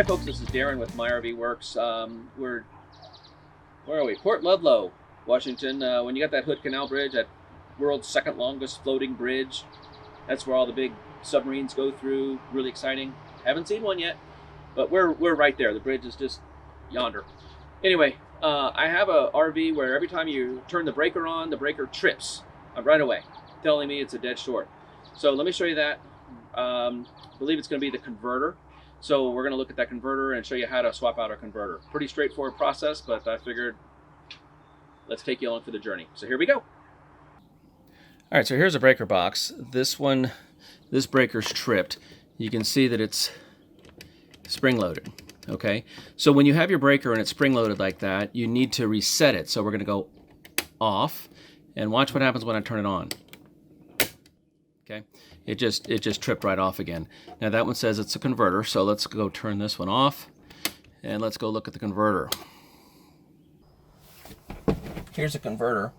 Hi folks, this is Darren with My RV Works. Where are we? Port Ludlow, Washington. When you got that Hood Canal Bridge, that world's second longest floating bridge, that's where all the big submarines go through. Really exciting. Haven't seen one yet, but we're right there. The bridge is just yonder. Anyway, I have a RV where every time you turn the breaker on, the breaker trips right away, telling me it's a dead short. So let me show you that. I believe it's going to be the converter. So we're going to look at that converter and show you how to swap out our converter. Pretty straightforward process, but I figured let's take you along for the journey. So here we go. All right, so here's a breaker box. This breaker's tripped. You can see that it's spring-loaded, okay? So when you have your breaker and it's spring-loaded like that, you need to reset it. So we're going to go off, and watch what happens when I turn it on. Okay, it just tripped right off again. Now that one says it's a converter, so let's go turn this one off, and let's go look at the converter. Here's a converter.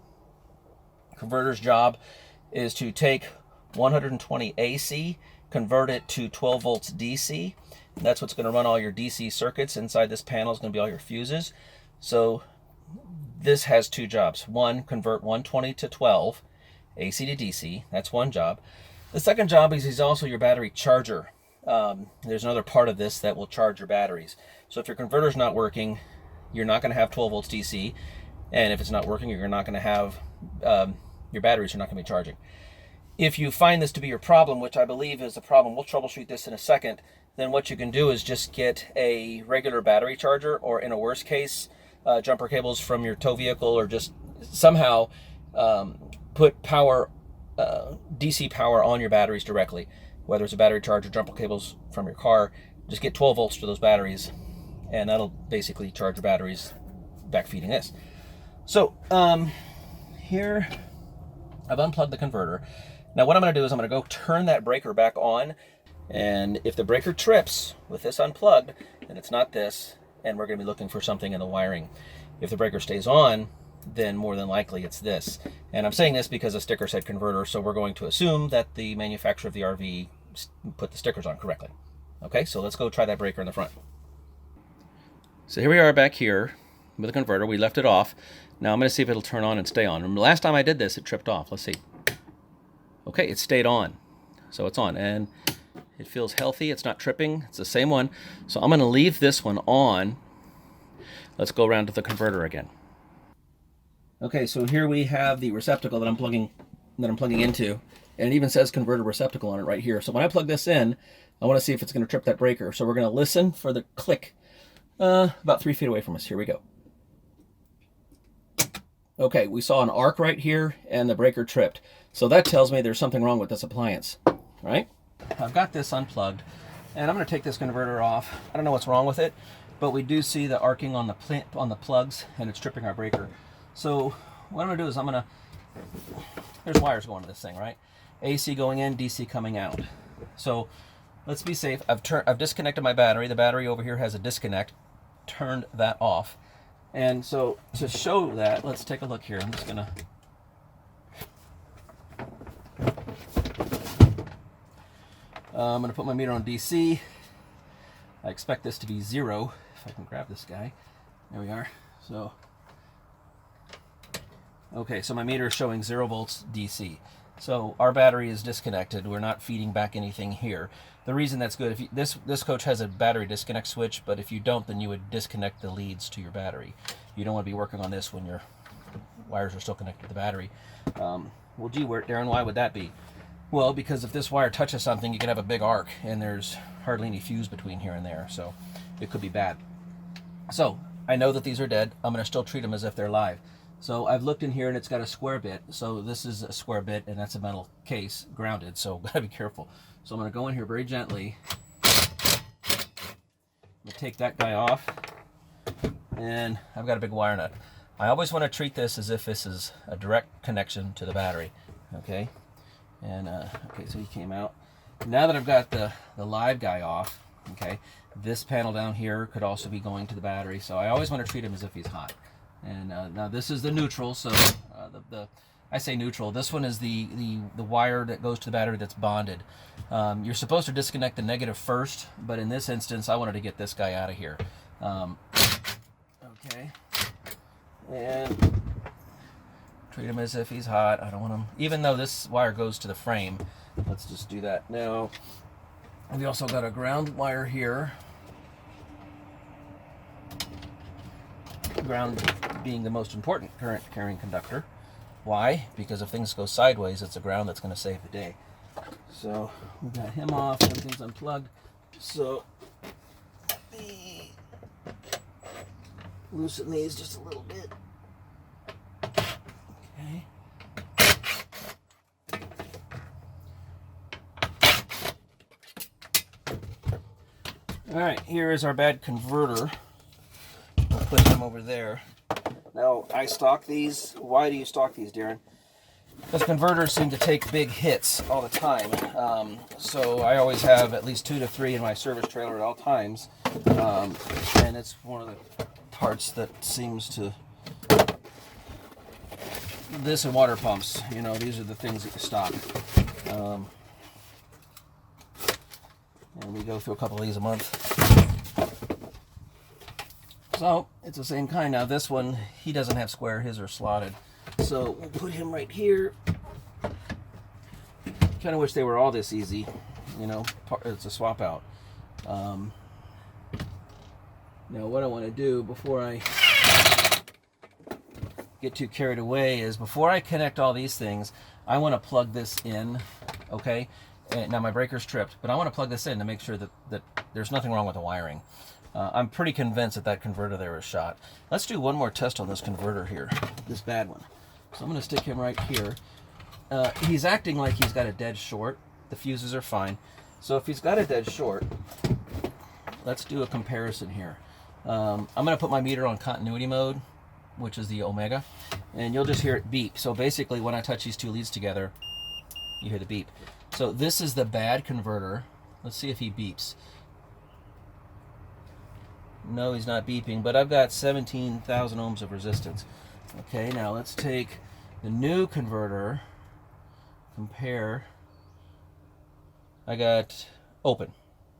Converter's job is to take 120 AC, convert it to 12 volts DC. That's what's going to run all your DC circuits. Inside this panel is going to be all your fuses. So this has two jobs. One, convert 120 to 12 AC to DC. That's one job. The second job is he's also your battery charger. There's another part of this that will charge your batteries. So if your converter's not working, you're not going to have 12 volts DC. And if it's not working, you're not going to have, your batteries are not going to be charging. If you find this to be your problem, which I believe is the problem, we'll troubleshoot this in a second, then what you can do is just get a regular battery charger, or in a worst case, jumper cables from your tow vehicle, or just somehow put power, DC power on your batteries directly. Whether it's a battery charger, jumper cables from your car, just get 12 volts to those batteries, and that'll basically charge your batteries, backfeeding this. So here I've unplugged the converter. Now what I'm going to do is I'm going to go turn that breaker back on, and if the breaker trips with this unplugged, then it's not this, and we're going to be looking for something in the wiring. If the breaker stays on, then more than likely it's this. And I'm saying this because the sticker said converter, so we're going to assume that the manufacturer of the RV put the stickers on correctly. Okay, so let's go try that breaker in the front. So here we are back here with the converter. We left it off. Now I'm going to see if it'll turn on and stay on. Remember, last time I did this, it tripped off. Let's see. Okay, it stayed on. So it's on, and it feels healthy. It's not tripping. It's the same one. So I'm going to leave this one on. Let's go around to the converter again. Okay, so here we have the receptacle that I'm plugging into, and it even says converter receptacle on it right here. So when I plug this in, I want to see if it's going to trip that breaker. So we're going to listen for the click about 3 feet away from us. Here we go. Okay, we saw an arc right here, and the breaker tripped. So that tells me there's something wrong with this appliance, right? I've got this unplugged, and I'm going to take this converter off. I don't know what's wrong with it, but we do see the arcing on the plugs, and it's tripping our breaker. So what I'm going to do is there's wires going to this thing, right? AC going in, DC coming out. So let's be safe. I've disconnected my battery. The battery over here has a disconnect. Turned that off. And so to show that, let's take a look here. I'm just going to put my meter on DC. I expect this to be 0. If I can grab this guy. There we are. So okay, so my meter is showing 0 volts DC. So our battery is disconnected. We're not feeding back anything here. The reason that's good, if this coach has a battery disconnect switch, but if you don't, then you would disconnect the leads to your battery. You don't want to be working on this when your wires are still connected to the battery. Well, gee, Darren, why would that be? Well, because if this wire touches something, you could have a big arc, and there's hardly any fuse between here and there, so it could be bad. So I know that these are dead. I'm going to still treat them as if they're live. So I've looked in here, and it's got a square bit. So this is a square bit, and that's a metal case, grounded, so gotta be careful. So I'm going to go in here very gently. I'm going to take that guy off, and I've got a big wire nut. I always want to treat this as if this is a direct connection to the battery. Okay, and okay, so he came out. Now that I've got the live guy off, okay, this panel down here could also be going to the battery. So I always want to treat him as if he's hot. And now this is the neutral, so I say neutral. This one is the wire that goes to the battery that's bonded. You're supposed to disconnect the negative first, but in this instance, I wanted to get this guy out of here. Okay. And treat him as if he's hot. I don't want him, even though this wire goes to the frame. Let's just do that. Now, we also got a ground wire here. Ground being the most important current carrying conductor. Why? Because if things go sideways, it's the ground that's going to save the day. So we got him off, everything's unplugged. So loosen these just a little bit. Okay. All right, here is our bad converter. We'll put him over there. Now, I stock these. Why do you stock these, Darren? Because converters seem to take big hits all the time. So I always have at least 2 to 3 in my service trailer at all times. And it's one of the parts that seems to... This and water pumps, you know, these are the things that you stock. And we go through a couple of these a month. So, it's the same kind. Now this one, he doesn't have square, his are slotted. So, we'll put him right here. Kind of wish they were all this easy. You know, it's a swap out. Now what I want to do before I get too carried away is, before I connect all these things, I want to plug this in, okay? And now my breaker's tripped, but I want to plug this in to make sure that there's nothing wrong with the wiring. I'm pretty convinced that converter there is shot. Let's do one more test on this converter here, this bad one. So I'm going to stick him right here. He's acting like he's got a dead short. The fuses are fine. So if he's got a dead short, let's do a comparison here. I'm going to put my meter on continuity mode, which is the omega, and you'll just hear it beep. So basically when I touch these two leads together, you hear the beep. So this is the bad converter. Let's see if he beeps. No, he's not beeping, but I've got 17,000 ohms of resistance. Okay, now let's take the new converter, compare. I got open.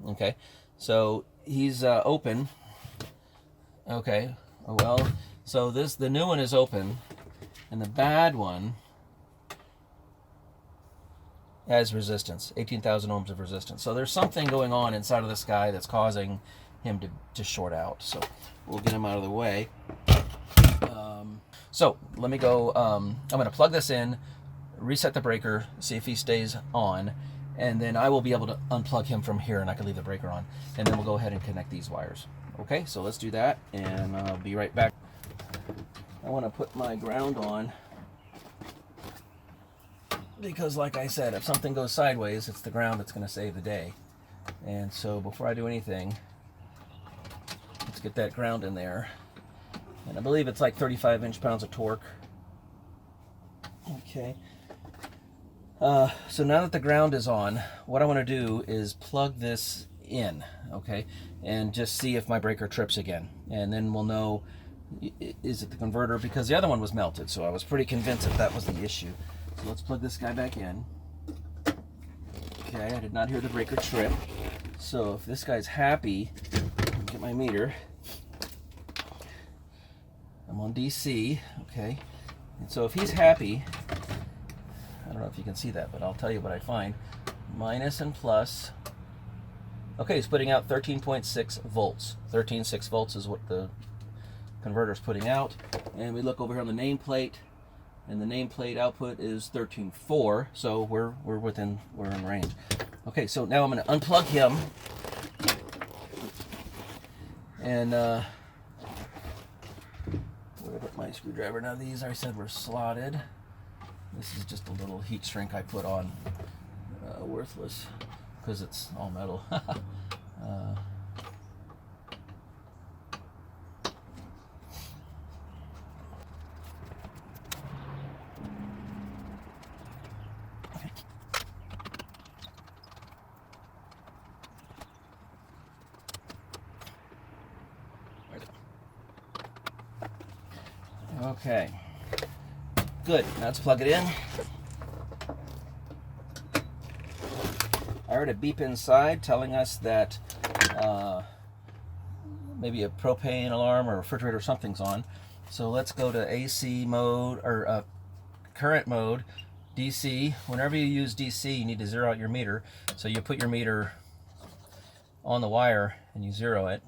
Okay, so he's open. Okay, well, so the new one is open, and the bad one has resistance, 18,000 ohms of resistance. So there's something going on inside of this guy that's causing him to short out. So we'll get him out of the way. So let me go, I'm going to plug this in, reset the breaker, see if he stays on, and then I will be able to unplug him from here, and I can leave the breaker on, and then we'll go ahead and connect these wires. Okay, so let's do that, and I'll be right back. I want to put my ground on, because like I said, if something goes sideways, it's the ground that's going to save the day. And so before I do anything, let's get that ground in there. And I believe it's like 35 inch-pounds of torque. Okay. So now that the ground is on, what I want to do is plug this in, okay, and just see if my breaker trips again. And then we'll know, is it the converter? Because the other one was melted, so I was pretty convinced that was the issue. So let's plug this guy back in. Okay, I did not hear the breaker trip. So if this guy's happy, get my meter. I'm on DC, okay. And so if he's happy, I don't know if you can see that, but I'll tell you what I find. Minus and plus. Okay, he's putting out 13.6 volts. 13.6 volts is what the converter's putting out. And we look over here on the nameplate, and the nameplate output is 13.4, so we're in range. Okay, so now I'm going to unplug him, and where did I put my screwdriver? Now these I said were slotted. This is just a little heat shrink I put on, worthless, because it's all metal. Okay. Good, now let's plug it in. I heard a beep inside telling us that maybe a propane alarm or refrigerator or something's on. So let's go to AC mode, or current mode, DC. Whenever you use DC, you need to zero out your meter. So you put your meter on the wire and you zero it.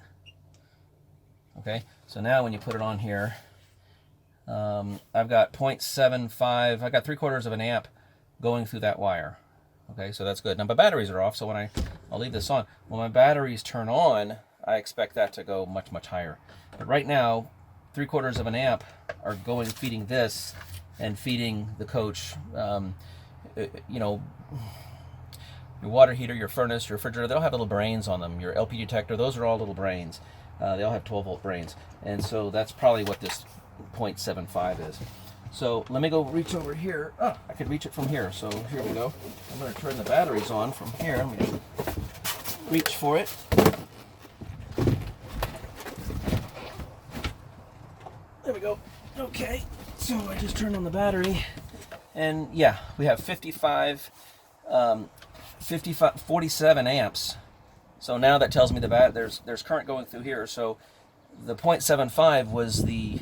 Okay, so now when you put it on here, I've got 0.75, I got 3/4 of an amp going through that wire. Okay, so that's good. Now my batteries are off, so when I'll leave this on. When my batteries turn on, I expect that to go much, much higher. But right now, 3/4 of an amp are going, feeding this and feeding the coach. You know, your water heater, your furnace, your refrigerator, they all have little brains on them. Your LP detector, those are all little brains. They all have 12-volt brains. And so that's probably what this 0.75 is. So let me go reach over here. Oh, I could reach it from here. So here we go. I'm going to turn the batteries on from here. I'm going to reach for it. There we go. Okay. So I just turned on the battery. And yeah, we have 47 amps. So now that tells me there's current going through here. So the 0.75 was the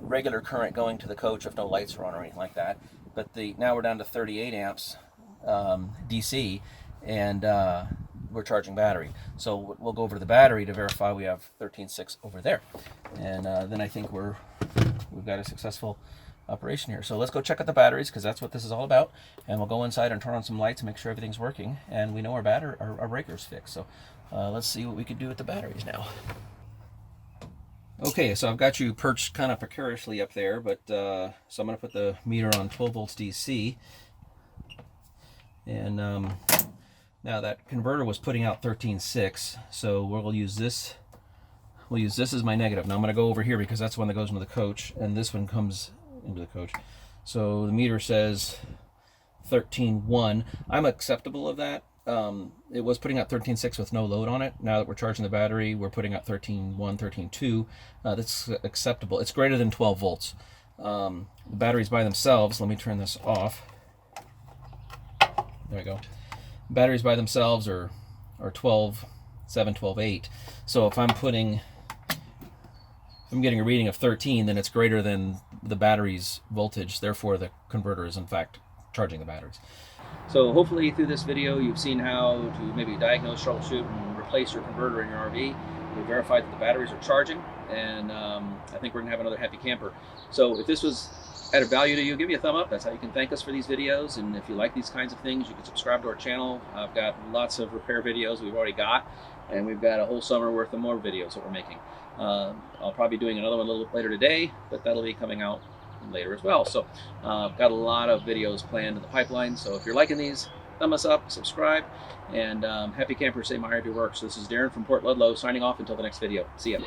regular current going to the coach if no lights are on or anything like that. But now we're down to 38 amps DC, and we're charging battery. So we'll go over to the battery to verify we have 13.6 over there, and then I think we've got a successful operation here. So let's go check out the batteries, because that's what this is all about, and we'll go inside and turn on some lights and make sure everything's working, and we know our breaker's fixed. So let's see what we could do with the batteries now. Okay, so I've got you perched kind of precariously up there, but so I'm going to put the meter on 12 volts DC, and now that converter was putting out 13.6, so we'll use this. We'll use this as my negative. Now I'm going to go over here because that's the one that goes into the coach, and this one comes into the coach. So the meter says 13.1. I'm acceptable of that. It was putting out 13.6 with no load on it. Now that we're charging the battery, we're putting out 13.1, 13.2. That's acceptable. It's greater than 12 volts. The batteries by themselves, let me turn this off. There we go. Batteries by themselves are 12.7, 12.8. So if I'm getting a reading of 13, then it's greater than the battery's voltage. Therefore, the converter is in fact charging the batteries. So hopefully through this video you've seen how to maybe diagnose, troubleshoot, and replace your converter in your RV. We verified that the batteries are charging, and I think we're going to have another happy camper. So if this was added value to you, give me a thumb up. That's how you can thank us for these videos. And if you like these kinds of things, you can subscribe to our channel. I've got lots of repair videos we've already got, and we've got a whole summer worth of more videos that we're making. I'll probably be doing another one a little bit later today, but that'll be coming out later as well. So I've got a lot of videos planned in the pipeline. So if you're liking these, thumb us up, subscribe, and happy campers, say my RV works. So this is Darren from Port Ludlow signing off until the next video. See ya.